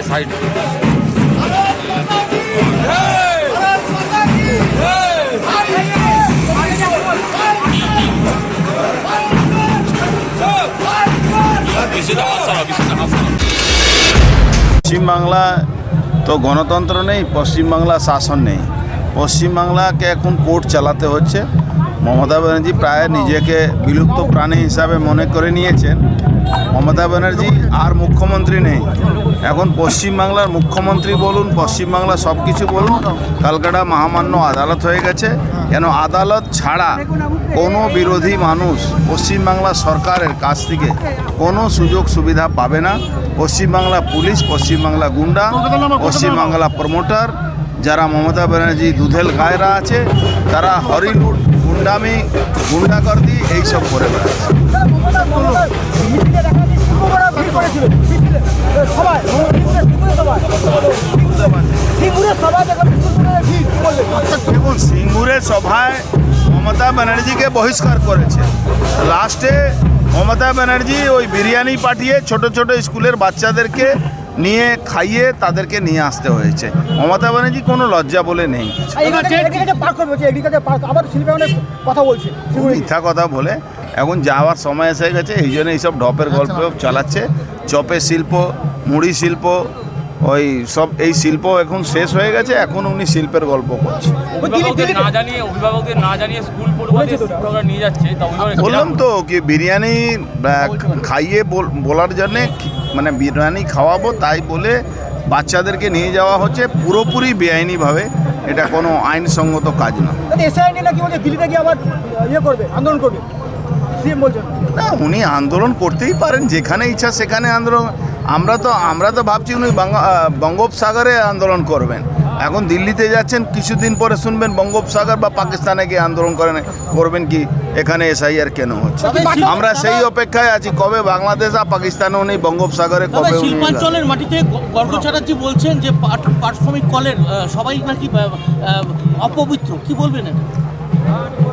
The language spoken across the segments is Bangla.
সাইড। পশ্চিমবাংলা তো গণতন্ত্র নেই, পশ্চিমবাংলা শাসন নেই। পশ্চিমবাংলাকে এখন কোর্ট চালাতে হচ্ছে। মমতা ব্যানার্জি প্রায় নিজেকে বিলুপ্ত প্রাণী হিসাবে মনে করে নিয়েছেন। মমতা ব্যানার্জি আর মুখ্যমন্ত্রী নেই, এখন পশ্চিমবাংলার মুখ্যমন্ত্রী বলুন, পশ্চিমবাংলা সব কিছু বলুন কালকাটা মহামান্য আদালত হয়ে গেছে। কেন আদালত ছাড়া কোনো বিরোধী মানুষ পশ্চিমবাংলা সরকারের কাছ থেকে কোনো সুযোগ সুবিধা পাবে না। পশ্চিমবাংলা পুলিশ, পশ্চিমবাংলা গুন্ডা, পশ্চিমবাংলা প্রমোটার, যারা মমতা ব্যানার্জি দুধেল গায়রা আছে, তারা হরিলুট, গুন্ডামি, গুন্ডাগর্দি এইসব করে বেড়াচ্ছে। দেখুন, সিঙ্গুরের সভায় মমতা ব্যানার্জিকে বহিষ্কার করেছে। লাস্টে মমতা ব্যানার্জি ওই বিরিয়ানি পাঠিয়ে ছোট ছোট স্কুলের বাচ্চাদেরকে নিয়ে খাইয়ে তাদেরকে নিয়ে আসতে হয়েছে। মমতা ব্যানার্জি কোনো লজ্জা বলে নেই, মিথ্যা কথা বলে এখন যাওয়ার সময় এসে গেছে। এই জন্য এইসব ঢপের গল্প চালাচ্ছে। চপের শিল্প, মুড়ি শিল্প, ওই সব এই শিল্প এখন শেষ হয়ে গেছে। এখন উনি শিল্পের গল্প করছে। বললাম তো কি বিরিয়ানি খাইয়ে বলার জন্যে, মানে বিরিয়ানি খাওয়াবো তাই বলে বাচ্চাদেরকে নিয়ে যাওয়া হচ্ছে পুরোপুরি বেআইনিভাবে। এটা কোনো আইনসঙ্গত কাজ না। না, উনি আন্দোলন করতেই পারেন, যেখানে ইচ্ছা সেখানে আন্দোলন। আমরা তো ভাবছি উনি বঙ্গোপসাগরে আন্দোলন করবেন। এখন দিল্লিতে যাচ্ছেন, কিছুদিন পরে শুনবেন বঙ্গোপসাগর বা পাকিস্তানে গিয়ে আন্দোলন করবেন কি এখানে এসআইআর কেন হচ্ছে। আমরা সেই অপেক্ষায় আছি কবে বাংলাদেশ আর পাকিস্তানে উনি বঙ্গোপসাগরে কবে। শিল্পাঞ্চলের মাটিতে গর্গ চ্যাটার্জি বলছেন যে পারিশ্রমিক কলের সবাই নাকি অপবিত্র, কি বলবেন?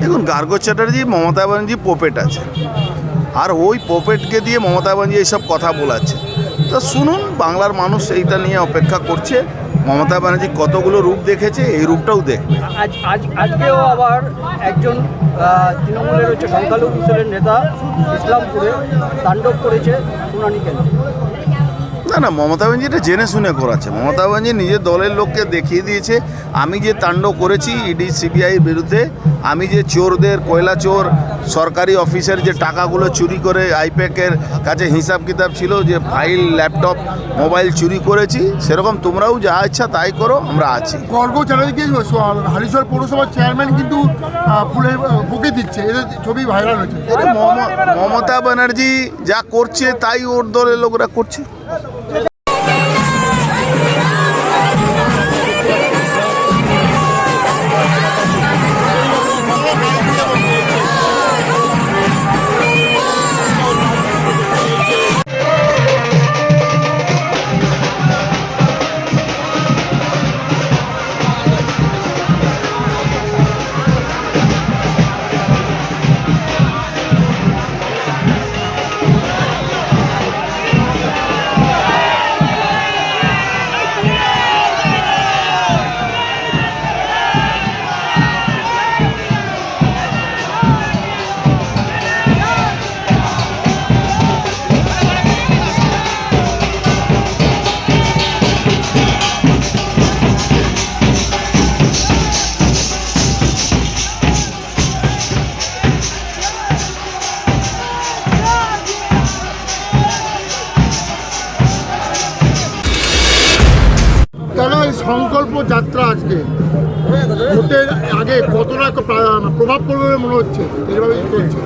দেখুন, গার্গ চ্যাটার্জি মমতা ব্যানার্জি পোপেট আছে, আর ওই পোপেটকে দিয়ে মমতা ব্যানার্জি এইসব কথা বলাচ্ছে। তো শুনুন, বাংলার মানুষ এইটা নিয়ে অপেক্ষা করছে। মমতা ব্যানার্জি কতগুলো রূপ দেখেছে, এই রূপটাও দেখবে। আজকেও আবার একজন তৃণমূলের সংখ্যালঘু সেলের নেতা ইসলামপুরে তাণ্ডব করেছে শুনানি কেন্দ্রে। না, মমতা ব্যানার্জি এটা জেনে শুনে করাচ্ছে। মমতা ব্যানার্জি নিজের দলের লোককে দেখিয়ে দিয়েছে, আমি যে তাণ্ডব করেছি ইডি সিবিআইয়ের বিরুদ্ধে, আমি যে চোরদের, কয়লা চোর, সরকারি অফিসের যে টাকাগুলো চুরি করে আইপ্যাকের কাছে হিসাব কিতাব ছিল, যে ফাইল, ল্যাপটপ, মোবাইল চুরি করেছি, সেরকম তোমরাও যা ইচ্ছা তাই করো, আমরা আছি। গর্গ চ্যাটার্জিকে হালিশহর পৌরসভার চেয়ারম্যান কিন্তু ফুলের বুকে দিচ্ছে, এদের ছবি ভাইরাল হয়েছে। মমতা ব্যানার্জি যা করছে তাই ওর দলের লোকরা করছে। সংকল্প যাত্রা আজকে ভোটের আগে কতটা প্রভাব পড়বে বলে মনে হচ্ছে? এইভাবে চলছে।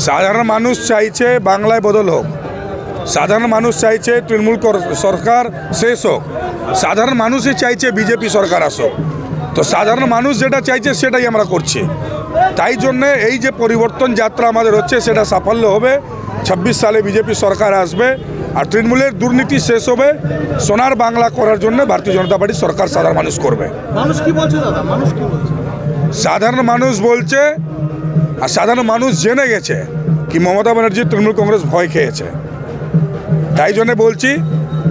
সাধারণ মানুষ চাইছে বাংলায় বদল হোক, সাধারণ মানুষ চাইছে তৃণমূল সরকার শেষ হোক, সাধারণ মানুষই চাইছে বিজেপি সরকার আসুক। তো সাধারণ মানুষ যেটা চাইছে সেটাই আমরা করছি। তাই জন্যে এই যে পরিবর্তন যাত্রা আমাদের হচ্ছে সেটা সাফল্য হবে। 26 সালে বিজেপি সরকার আসবে আর তৃণমূলের দুর্নীতি শেষ হবে। সোনার বাংলা করার জন্য ভারতীয় জনতা পার্টি সরকার সাধারণ মানুষ করবে। মানুষ কি বলছে দাদা? মানুষ কি বলছে? সাধারণ মানুষ বলছে, আর সাধারণ মানুষ জেনে গেছে কি মমতা ব্যানার্জি তৃণমূল কংগ্রেস ভয় খেয়েছে। তাই জন্য বলছি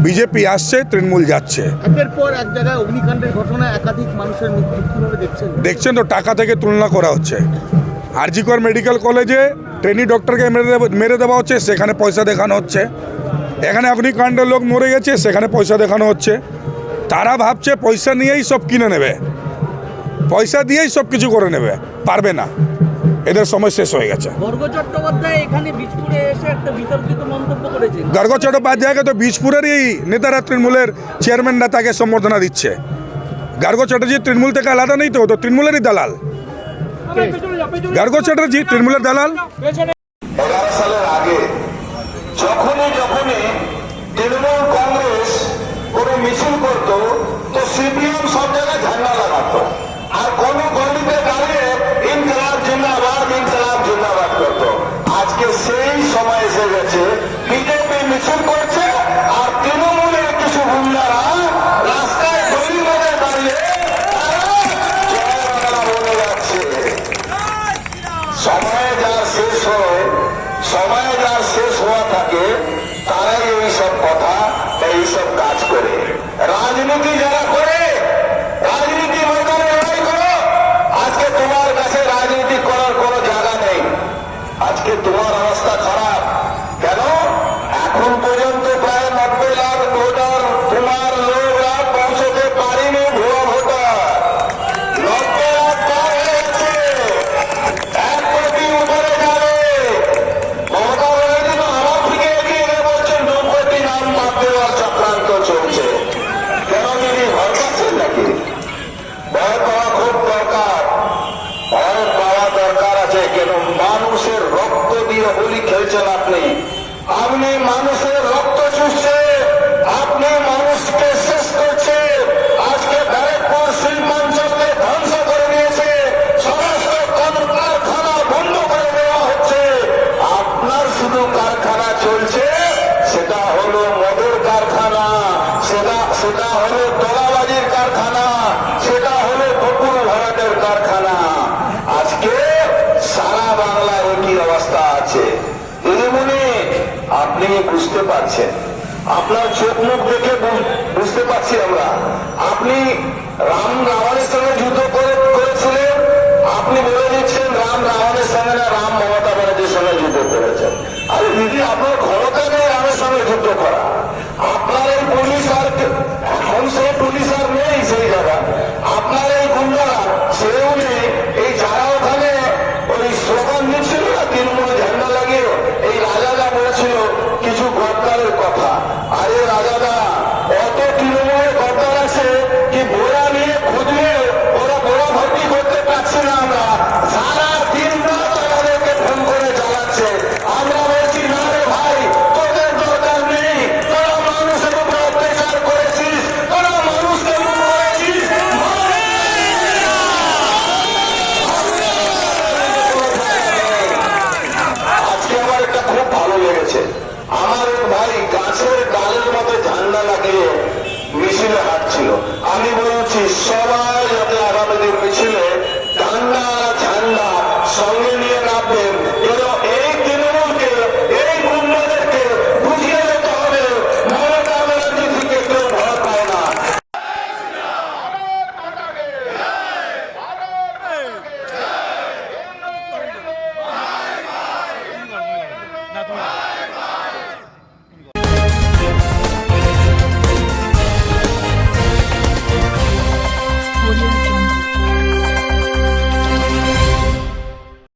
বিজেপি আসছে, তৃণমূল যাচ্ছে। একের পর এক জায়গায় অগ্নিকাণ্ডের ঘটনা, একাধিক মানুষের মৃত্যু, কিভাবে দেখছেন? দেখছেন তো, টাকা থেকে তুলনা করা হচ্ছে। আরজিকর মেডিকেল কলেজে ট্রেনি ডক্টরকে মেরে দেওয়া হচ্ছে, সেখানে পয়সা দেখানো হচ্ছে। এখানে অগ্নিকাণ্ডের লোক মরে গেছে, সেখানে পয়সা দেখানো হচ্ছে। তারা ভাবছে পয়সা নিয়েই সব কিনে নেবে, পয়সা দিয়েই সব কিছু করে নেবে, পারবে না। এদের সময় শেষ হয়ে গেছে। গর্গ চট্টোপাধ্যায় এখানে বীজপুরে এসে একটা বিতর্কিত মন্তব্য করেছেন। গর্গ চট্টোপাধ্যায়কে তো বীজপুরেরই নেতারা তৃণমূলের চেয়ারম্যানরা তাকে সম্বর্ধনা দিচ্ছে। গার্গ চ্যাটার্জি তৃণমূল থেকে আলাদা নেই, তো তৃণমূলেরই দালাল। গার্গ চ্যাটার্জি তৃণমূলের দালাল। 11 সালের আগে যখনই তৃণমূল কংগ্রেস কোনো মিছিল করতো, তো সিপিএম সব জায়গায় ঝান্ডা লাগাতো, আর কোন গলিতে দাঁড়িয়ে ইনকলাব জিন্দাবাদ করতো। আজকে সেই সময় এসে গেছে, বিজেপি মিছিল করছে আর তৃণমূলের কিছু গুন্ডারা রাস্তায় গলি বাজায় দাঁড়িয়ে বলে যাচ্ছে। সময়ে যার শেষ হওয়া থাকে, তারাই এইসব কথা বা এইসব কাজ করে। রাজনীতি যারা করে, রাজনীতি ময়দানে লড়াই করো। আজকে তোমার কাছে রাজনীতি করার কোনো জায়গা নেই। আজকে তোমার অবস্থা খারাপ কেন? এখন পর্যন্ত প্রায় 90 লাখ ভোটার তোমার লোকরা পৌঁছতে পারেনি, ভুয়া ভোটার 90 লাখ পার হয়ে গেছে, 1 কোটি উপরে যাবে। মমতা ব্যানার্জি তো আমার থেকে এগিয়ে গিয়ে বলছেন 2 কোটি নাম বাদ দেওয়ার চক্রান্ত চলছে। কেন তিনি ভয় পাচ্ছেন নাকি? ভয় পাওয়া খুব দরকার, ভয় পাওয়া দরকার আছে। কেন? মানুষের রক্ত দিয়ে হোলি খেলছেন আপনি। আপনি মানুষের রক্ত চুষছে, আপনি মানুষকে শেষ করছে। আজকে ব্যারাকপুর শিল্পাঞ্চলকে ধ্বংস করে দিয়েছে, সমস্ত কারখানা বন্ধ করে দেওয়া হচ্ছে। আপনার শুধু কারখানা চলছে, সেটা হলো মদের কারখানা, সেটা হলো তোলাবাজির কারখানা, সেটা হলো বকুল ভরাটের কারখানা। আজকে সারা বাংলায় কি অবস্থা আছে দিদিমণি আপনি বুঝতে পারছেন, আপনার চোখ মুখ দেখে বুঝতে পারছি আমরা। আপনি রাবণের সঙ্গে যুদ্ধ করেছিলেন, আপনি বলে দিচ্ছেন রাম রাবণের সঙ্গে না, রাম মমতা ব্যানার্জির সঙ্গে যুদ্ধ করেছেন। আরে দিদি, আপনার ক্ষমতা নেই রামের সঙ্গে যুদ্ধ করা। আপনার এই পুলিশ আর এখন সেই পুলিশ আর নেই সেই জায়গা।